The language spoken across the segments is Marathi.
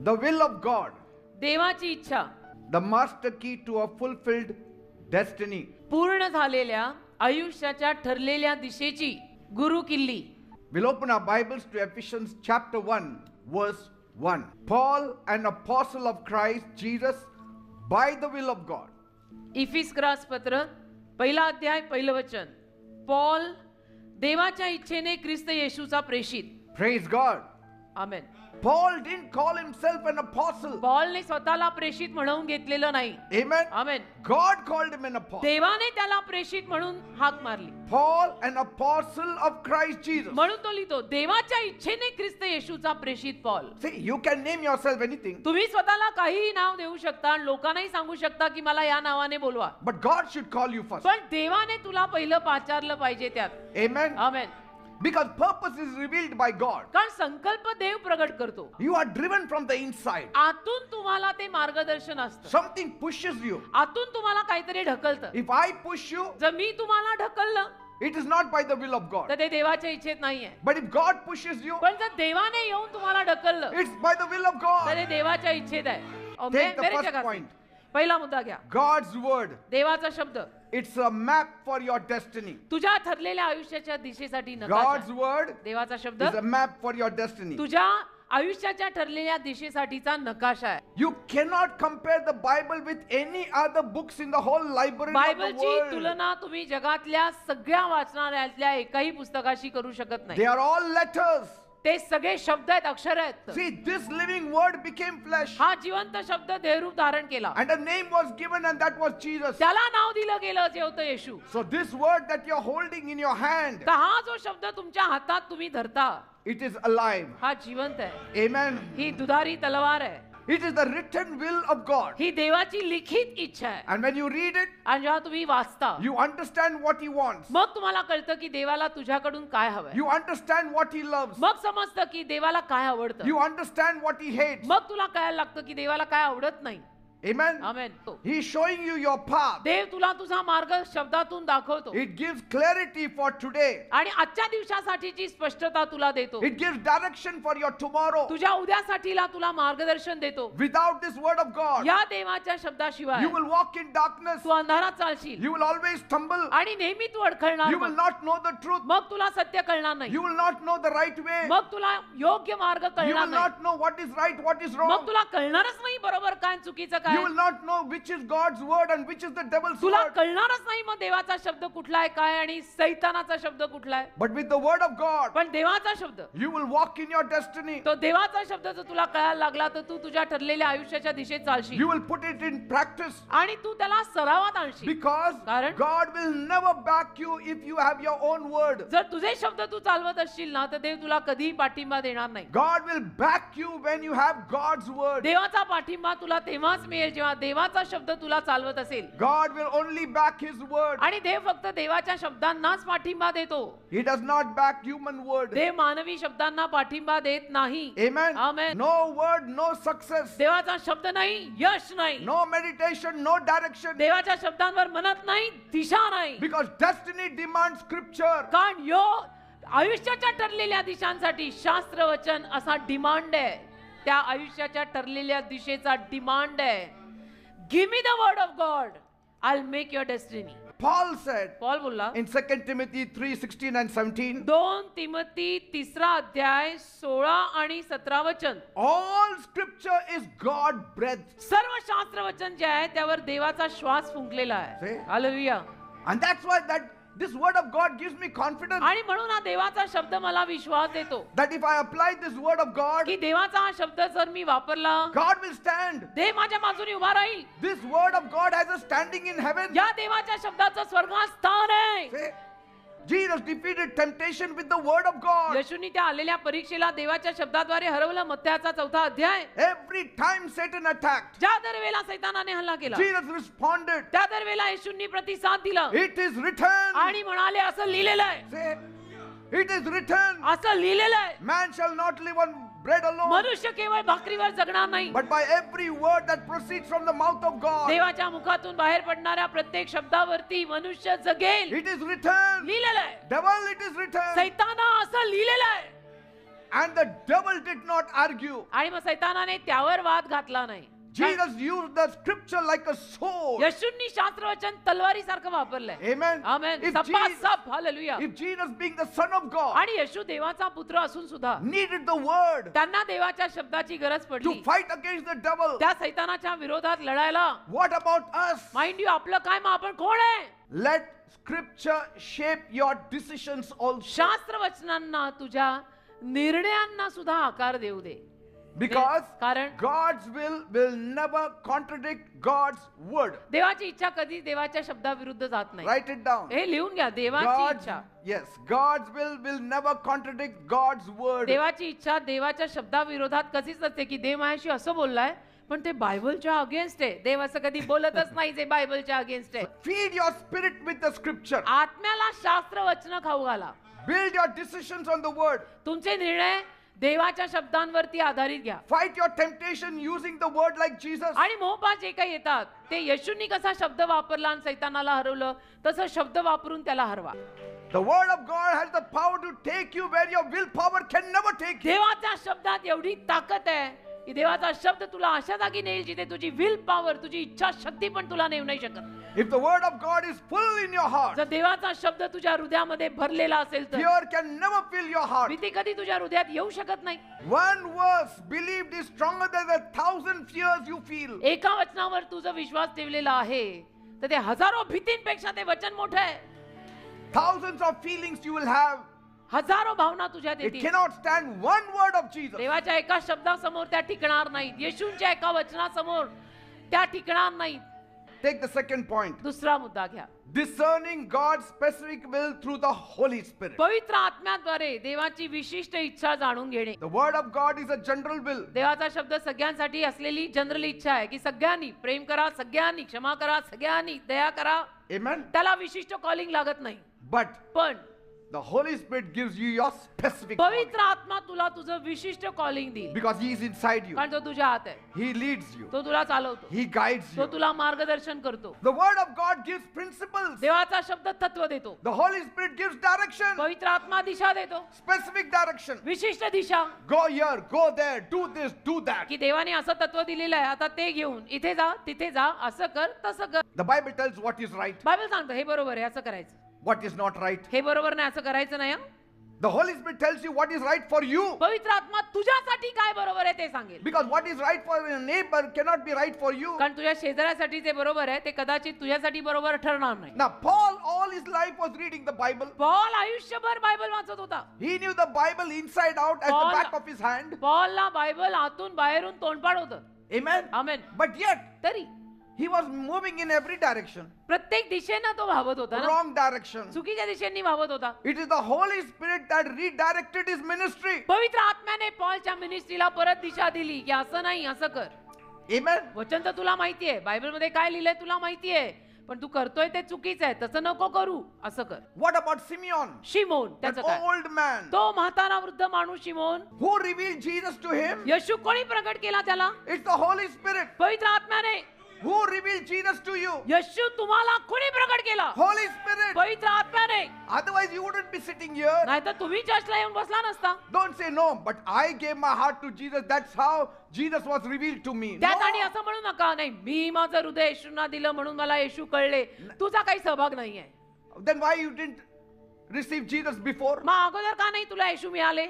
The will of God, देवाची इच्छा, the master key to a fulfilled destiny. पूर्ण झालेल्या आयुष्याच्या ठरलेल्या दिशेची गुरु किल्ली. We'll open our Bibles to Ephesians chapter 1, verse 1. Paul, an apostle of Christ Jesus, by the will of God. इफिस्क्रास पत्र पहिला अध्याय पहिलं वचन. पॉल, देवाच्या इच्छेने ख्रिस्त येशूचा प्रेषित. Praise God. Amen. Paul didn't call himself an apostle. पॉलने स्वतःला प्रेषित म्हणून घेतलेलं नाही. Amen. Amen. God called him an apostle. देवाने त्याला प्रेषित म्हणून हाक मारली. Paul, an apostle of Christ Jesus. म्हणून तो लिहितो, देवाच्या इच्छेने ख्रिस्त येशूचा प्रेषित Paul. See, you can name yourself anything. तुम्ही स्वतःला काहीही नाव देऊ शकता आणि लोकांनाही सांगू शकता की मला या नावाने बोलवा. But God should call you first. पण देवाने तुला पहिलं पाचारलं पाहिजे त्यात. Amen. Amen. Because purpose is revealed by God. कारण संकल्प देव प्रगट करतो. You are driven from the inside. आतून तुम्हाला ते मार्गदर्शन असतं. Something pushes you. आतून तुम्हाला काहीतरी ढकलतं. If I push you, जर मी तुम्हाला ढकललं it is not by the will of God. तर ते देवाच्या इच्छेत नाहीये. But if God pushes you, पण जर देवाने येऊन तुम्हाला ढकललं it's by the will of तर God. ते देवाच्या इच्छेत आहे. Take the मेरे first जगात. point. पहिला मुद्दा घ्या. God's word. देवाचा शब्द It's a map for your destiny. तुझ्या ठरलेल्या आयुष्याच्या दिशेसाठी नकाशा. God's word देवाचा शब्द is a map for your destiny. तुझ्या आयुष्याच्या ठरलेल्या दिशेसाठीचा नकाशा आहे. You cannot compare the Bible with any other books in the whole library of the बायबलची world. तुलना तुम्ही जगातल्या सगळ्या वाचनालयातल्या एकाही पुस्तकाशी करू शकत नाही. They are all letters. ते सगळे शब्द आहेत, अक्षर आहेत. See, this living word became flesh. हा जिवंत शब्द देहरूप धारण केला. And a name was given, and that was Jesus. त्याला नाव दिलं गेलं जे होतं येशू. So this word that you're holding in your hand, तर हा जो शब्द तुमच्या हातात तुम्ही धरता it is alive. हा जिवंत आहे. Amen. ही दुधारी तलवार आहे. It is the written will of God. ही देवाची लिखित इच्छा आहे. And when you read it, आणि जेव्हा तुम्ही वाचता you understand what He wants. मग तुम्हाला कळतं की देवाला तुझ्याकडून काय हवंय. You understand what He loves. मग समजतं की देवाला काय आवडतं. You understand what He hates. मग तुला कळायला लागतं की देवाला काय आवडत नाही. Amen. Amen. He is showing you your path. देव तुला तुझा मार्ग शब्दातून दाखवतो. It gives clarity for today. आणि आजच्या दिवसासाठीची स्पष्टता तुला देतो. It gives direction for your tomorrow. तुझ्या उद्यासाठीला तुला मार्गदर्शन देतो. Without this word of God, या देवाच्या शब्दाशिवाय you will walk in darkness. तू अंधारात चालशील You will always stumble. आणि नेहमी तू अडखळणार. You will not know the truth. मग तुला सत्य कळणार नाही. You will not know the right way. मग तुला योग्य मार्ग You कळणार will नाही. not know what is right, what is मग wrong. तुला कळणारच नाही बरोबर काय चुकीचं काय. You will not know which is God's word and which is the devil's तुला word. कळणारच नाही मग देवाचा शब्द कुठला आहे काय आणि सैतानाचा शब्द कुठला आहे. But with the word of God, पण देवाचा शब्द, you will walk in your destiny. तो देवाचा शब्द जर तुला कळायला लागला तर तू तुझ्या ठरलेल्या आयुष्याच्या दिशेत चालशील You will put it in practice. आणि तू त्याला सरावात आणशील. Because कारण? God will never back you if you have your own word. जर तुझे शब्द तू चालवत असशील ना तर देव तुला कधीही पाठिंबा देणार नाही. God will back you when you have God's word. देवाचा पाठिंबा तुला तेव्हाच मिळेल जेव्हा देवाचा शब्द तुला चालवत असेल. God will only back His word. आणि देव फक्त देवाच्या शब्दांनाच पाठिंबा देतो. He does not back human word. देव मानवी शब्दांना पाठिंबा देत नाही. Amen. Amen. No word, no success. देवाचा शब्द नाही, यश नाही. No meditation, no direction. देवाच्या शब्दांवर मनत नाही, दिशा नाही. Because destiny demands scripture. कारण यो आयुष्याच्या ठरलेल्या दिशांसाठी शास्त्र वचन असा डिमांड आहे. त्या आयुष्याच्या ठरलेल्या दिशेचा डिमांड आहे. Give me the word of God, I will make your destiny. Paul said Paul बोलला in 2 Timothy 3:16 and 17, 2 तिमोथी 3 अध्याय 16 आणि 17 वचन. all scripture is God breathed. सर्व शास्त्र वचन जे आहे त्यावर देवाचा श्वास फुंकलेला आहे. See? Hallelujah. And that's why this word of God gives me confidence आणि म्हणून हा देवाचा शब्द मला विश्वास देतो that if I apply this word of God, की देवाचा हा शब्द जर मी वापरला God will stand. देव माझ्या बाजूने उभा राहील. This word of God has a standing in heaven. या देवाच्या शब्दाचं स्वर्गात स्थान आहे. See? Jesus defeated temptation with the word of God. येशूनी त्या आलेल्या परीक्षेला देवाच्या शब्दाद्वारे हरवलं. मत्थ्याचा 4 अध्याय. Every time Satan attacked, ज्या दरवेळेला सैतानाने हल्ला केला Jesus responded. त्या दरवेळेला येशूंनी प्रतिसाद दिला It is written. आणि म्हणाले असं लिहिलेलं आहे. Say, it is written. असं लिहिलेलं आहे. Man shall not live on bread alone, मनुष्य केवळ भाकरीवर जगणार नाही, but by every word that proceeds from the mouth of God. देवाच्या मुखातून बाहेर पडणाऱ्या प्रत्येक शब्दावरती मनुष्य जगेल. It is written. लिहिलेलं आहे. Devil, it is written. सैताना असं लिहिलेलं आहे. And the devil did not argue. आणि मग सैतानाने त्यावर वाद घातला नाही. Jesus used the scripture like a sword. येशूंनी शास्त्रवचन तलवारी सारखं वापरलंय. Amen. आमेन. If सपासप हालेलुया. If Jesus being the son of God आणि येशू देवाचा पुत्र असून सुद्धा needed the word त्यांना देवाच्या शब्दाची गरज to पडली. fight against the devil, त्या सैतानाच्या विरोधात लढायला. what about us? Mind you आपलं काय, मग आपण कोण आहे? Let scripture shape your decisions also. शास्त्र वचनांना तुझ्या निर्णयांना सुद्धा आकार देऊ दे. Because कारण God's will never contradict God's word. देवाची इच्छा कधी देवाच्या शब्दाविरुद्ध जात नाही. Write it down. हे लिहून घ्या. देवाची इच्छा, God's will never contradict God's word. देवाची इच्छा देवाच्या शब्दाविरोधात कधीच नसते की देव माझ्याशी असं बोललाय पण ते बायबलच्या अगेन्स्ट आहे. देव असं कधी बोलतच नाही जे बायबलच्या अगेन्स्ट आहे. Feed your spirit with the scripture. आत्म्याला शास्त्र वचन खाऊ घाला. Build your decisions on the word. तुमचे निर्णय देवाच्या शब्दांवरती आधारित घ्या. Fight your temptation using the word like Jesus. आणि मोहपात जे काही येतात ते येशूंनी कसा शब्द वापरला आणि सैतानाला हरवलं तसं शब्द वापरून त्याला हरवा. The word of God has the power to take you where your willpower can never take you. देवाच्या शब्दात एवढी ताकद आहे की देवाचा शब्द तुला अशा जागी नेईल जिथे तुझी विल पॉवर, तुझी इच्छा शक्ती पण तुला नेऊ नाही शकत. If the word of God is full in your heart, जर देवाचा शब्द तुझ्या हृदयामध्ये भरलेला असेल तर fear can never fill your heart. भीती कधी तुझ्या हृदयात येऊ शकत नाही. One verse believed is stronger than 1,000 fears you feel. एका वचनावर तुझा विश्वास ठेवलेला आहे तर ते हजारो भीतींपेक्षा ते वचन मोठं आहे. Thousands of feelings you will have. हजारो भावना तुझ्यात It येतील. cannot stand one word of Jesus. देवाच्या एका शब्दासमोर त्या टिकणार नाहीत. येशूंच्या एका वचनासमोर त्या टिकणार नाहीत. Take the second point. दुसरा मुद्दा घ्या. Discerning God's specific will through the Holy Spirit. पवित्र आत्म्याद्वारे देवाची विशिष्ट इच्छा जाणून घेणे. The word of God is a general will. देवाचा शब्द सगळ्यांसाठी असलेली जनरल इच्छा आहे की सगळ्यांनी प्रेम करा, सगळ्यांनी क्षमा करा, सगळ्यांनी दया करा. Amen. त्याला विशिष्ट कॉलिंग लागत नाही. But पण the Holy Spirit gives you your specific पवित्र calling. आत्मा तुला तुझं विशिष्ट कॉलिंग देईल. Because He is inside you. कारण तो तुझ्या आत आहे. He leads you. तो तुला चालवतो. He guides तो you. तुला मार्गदर्शन करतो. The word of God gives principles. देवाचा शब्द तत्व देतो. The Holy Spirit gives direction. पवित्र आत्मा दिशा देतो. Specific direction. विशिष्ट दिशा Go here, go there, do this, do that. की देवाने असं तत्व दिलेलं आहे, आता ते घेऊन इथे जा, तिथे जा, असं कर, तसं कर. The Bible tells what is right, Bible सांगतो हे बरोबर आहे असं करायचं, what is not right. हे बरोबर नाही असं करायचं नाही. हं? The Holy Spirit tells you what is right for you. पवित्र आत्मा तुझ्यासाठी काय बरोबर आहे ते सांगेल. Because what is right for your neighbor cannot be right for you. कारण तुझ्या शेजाऱ्यासाठी जे बरोबर आहे ते कदाचित तुझ्यासाठी बरोबर ठरणार नाही. Now, Paul all his life was reading the Bible. Paul आयुष्यभर बायबल वाचत होता. He knew the Bible inside out as the Paul- back of his hand. पॉलला बायबल आतून बाहेरून तोंडपाड होतं. Amen. आमेन. But yet, तरी he was moving in every direction. प्रत्येक दिशेनं तो धावत होता ना. Wrong direction. चुकीच्या दिशेने धावत होता. It is the Holy Spirit that redirected his ministry. पवित्र आत्म्याने पॉलच्या मिनिस्ट्रीला परत दिशा दिली की असं नाही असं कर. Amen. वचन तर तुला माहितीये, बायबल मध्ये काय लिहिलंय तुला माहितीये, पण तू करतोय ते चुकीचं आहे, तसं नको करू, असं कर. What about Simeon? Simon An त्याचं काय? old man तो म्हातारा वृद्ध माणूस Simon. who revealed Jesus to him. येशू कोणी प्रकट केला त्याला? It's the Holy Spirit पवित्र आत्म्याने. who revealed Jesus to you. येशू तुम्हाला कोणी प्रकट केला? Holy Spirit. पवित्र आत्म्याने. Otherwise you wouldn't be sitting here. नाहीतर तुम्ही चर्चला येऊन बसला नसता. Don't say no, but I gave my heart to Jesus. That's how Jesus was revealed to me. त्यात आणि No. असं म्हणू नका, नाही मी माझं हृदय येशूंना दिलं म्हणून मला येशू कळले. तुझा काही सहभाग नाहीये. Then why you didn't receive Jesus before? मग अगोदर का नाही तुला येशू मिळाले?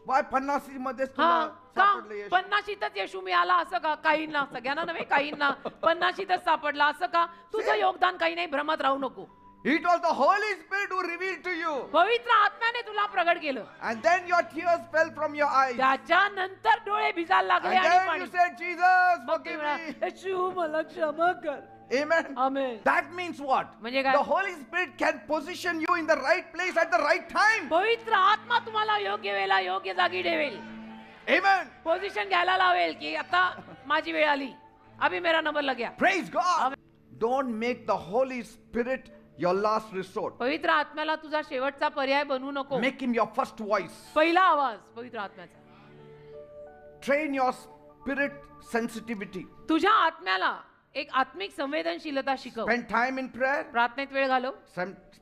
Why 50 मध्येच हा तुला का सापडले येशू? 50शीतच येशू मिळाला असं का? काहींना, सगळ्यांना नव्हे, काहींना 50शीतच सापडला असं का? तुझं योगदान काही नाही, भ्रमात राहू नको. It was the Holy Spirit who revealed to you. पवित्र आत्म्याने तुला प्रगट केलं. And then your tears fell from your eyes. त्याच्यानंतर डोळे भिजायला लागले And आणि then पाणी. you said, Jesus, मग ते forgive म्हणाला, me. येशू मला क्षमा कर. Amen. Amen. That means what? म्हणजे काय? The Holy Spirit can position you in the right place at the right time. पवित्र आत्मा तुम्हाला योग्य वेळेला योग्य जागी ठेवेल. Amen. पोझिशन घ्यायला लावेल की आता माझी वेळ आली, अभी मेरा नंबर लग गया. Praise God. Don't make the Holy Spirit your last resort. पवित्र आत्म्याला तुझा शेवटचा पर्याय बनवू नको. Make him your first voice. पहिला आवाज पवित्र आत्म्याचा. Train your spirit sensitivity. तुझ्या आत्म्याला एक आत्मिक संवेदनशीलता शिकव. Spend time in prayer. प्रार्थनेत वेळ घालव.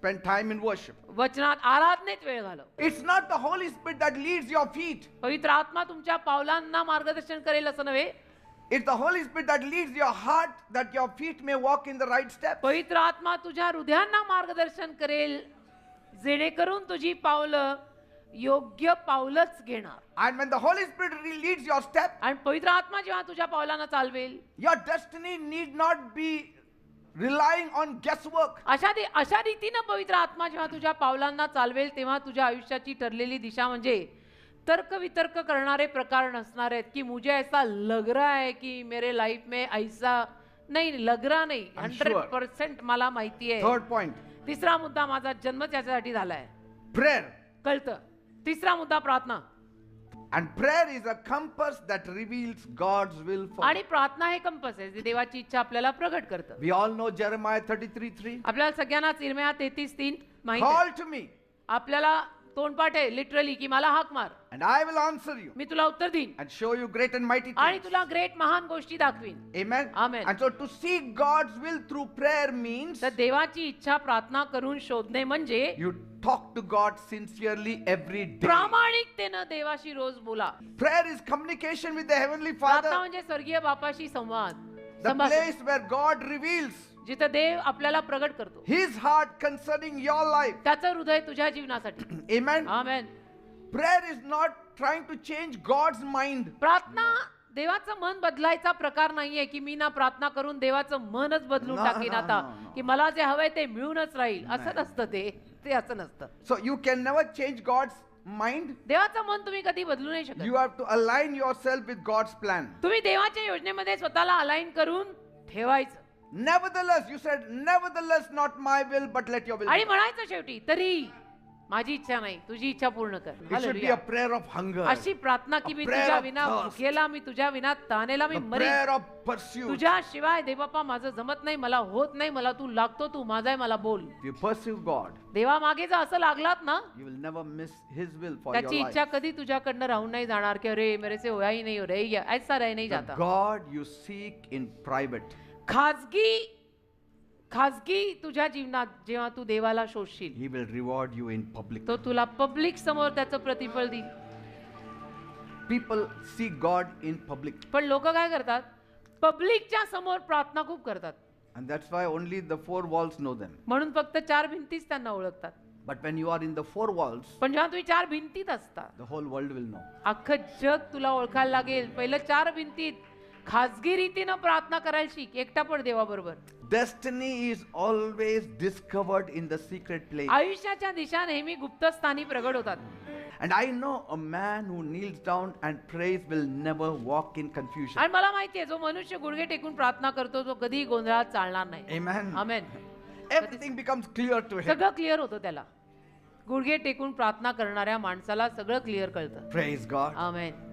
Spend time in worship. वचनात आराधनेत वेळ घालव. It's not the Holy Spirit that leads your feet. पवित्र आत्मा तुमच्या पावलांना मार्गदर्शन करेल असं नव्हे. It's the Holy Spirit that leads your heart that your feet may walk in the right steps. पवित्र आत्मा तुझ्या हृदयांना मार्गदर्शन करेल जेणेकरून तुझी पावलं योग्य पावलंच घेणार. And when the Holy Spirit leads your step, आणि पवित्र आत्मा जेव्हा तुझ्या पावलांना चालवेल, your destiny need not be relying on guesswork. अशा रीतीनं पवित्र आत्मा जेव्हा तुझ्या पावलांना चालवेल तेव्हा तुझ्या आयुष्याची ठरलेली दिशा म्हणजे तर्क वितर्क करणारे प्रकार नसणार आहेत की मुझे ऐसा लग रहा है की मेरे लाइफ में ऐसा नाही, लग रहा नाही, I'm sure. 100% मला माहिती आहे. Third point, तिसरा मुद्दा, माझा जन्म त्याच्यासाठी झालाय, prayer. कळतं. तिसरा मुद्दा प्रार्थना. And prayer is a compass that reveals God's will for आणि you. प्रार्थना हे कंपस आहे जे देवाची इच्छा आपल्याला प्रगट करतं. We all know Jeremiah 33:3. आपल्याला सगळ्यांनाच इर्मिया 33:3 माहिती आहे. Call to me आपल्याला तोंडपाठ आहे लिटरली की मला हाक मार, and I will answer you मी तुला उत्तर देईन and show you great and mighty आणि things. तुला ग्रेट महान गोष्टी दाखवीन. Amen. Amen. And so to seek God's will through prayer means तर देवाची इच्छा प्रार्थना करून शोधणे म्हणजे you talk to God sincerely every day. प्रामाणिकतेनं देवाशी रोज बोला. Prayer is communication with the Heavenly प्रार्थना Father, म्हणजे स्वर्गीय बापाशी संवाद, the संभाषण. place where God reveals जिथं देव आपल्याला प्रगट करतो His heart concerning your life. त्याचं हृदय तुझ्या जीवनासाठी. Amen. Amen. Prayer is not trying to change God's mind. प्रार्थना देवाचं मन बदलायचा प्रकार नाहीये की मी ना प्रार्थना करून देवाचं मनच बदलून No, टाकीन no, आता no, no. की मला जे हवंय ते मिळूनच राहील, असं नसतं. ते असं नसतं. So you can never change God's mind. देवाचं मन तुम्ही कधी बदलू नाही शकत. You have to align yourself with God's plan. तुम्ही देवाच्या योजनेमध्ये स्वतःला अलाइन करून ठेवायचं Nevertheless, you said, nevertheless, not my will, but let your will be आणि done. म्हणायचं शेवटी तरी माझी इच्छा नाही, तुझी इच्छा पूर्ण कर. It should be hallelujah. a prayer of hunger, अशी प्रार्थना की a मी prayer तुझ्या of विना thirst, भुकेला, मी तुझ्या विना तानेला मी a मरेन. prayer of pursuit. तुझ्या शिवाय देवबापा माझं जमत नाही, मला होत नाही, मला तू लागतो, तू माझा आहे, मला बोल. If you pursue God, देवा मागे जर असं लागलात ना, you will never miss His will for your त्याची life. इच्छा कधी तुझ्याकडनं राहून नाही जाणार की अरे मेरे से होया ही नहीं हो रही है, ऐसा रह नहीं The जाता. God you seek in private, खाजगी तुझ्या जीवनात जेव्हा तू देवाला शोधशील He will reward you in public. तो तुला पब्लिक समोर त्याचं प्रतिफळ देईल. People seek God in public, पण लोक काय करतात, पब्लिकच्या समोर प्रार्थना खूप करतात and that's why only the four walls know them. म्हणून फक्त 4 भिंतीच त्यांना ओळखतात. But when you are in the four walls, पण जेव्हा तुम्ही 4 भिंतीत असता, the whole world will know. अख्खं जग तुला ओळखायला लागेल. पहिलं 4 भिंतीत खाजगी रीतीनं प्रार्थना करायला शिक, एकटा पण देवाबरोबर. Destiny is always discovered in the secret place. आयुष्याच्या दिशा नेहमी गुप्तस्थानी प्रगट होतात. And I know a man who kneels down and prays will never walk in confusion. आणि मला माहितीये जो मनुष्य गुडघे टेकून प्रार्थना करतो तो कधी गोंधळात चालणार नाही. Amen. Amen. Everything becomes clear to him. सगळं क्लिअर होतं त्याला. गुडघे टेकून प्रार्थना करणाऱ्या माणसाला सगळं क्लिअर कळतं. Praise God. आमेन.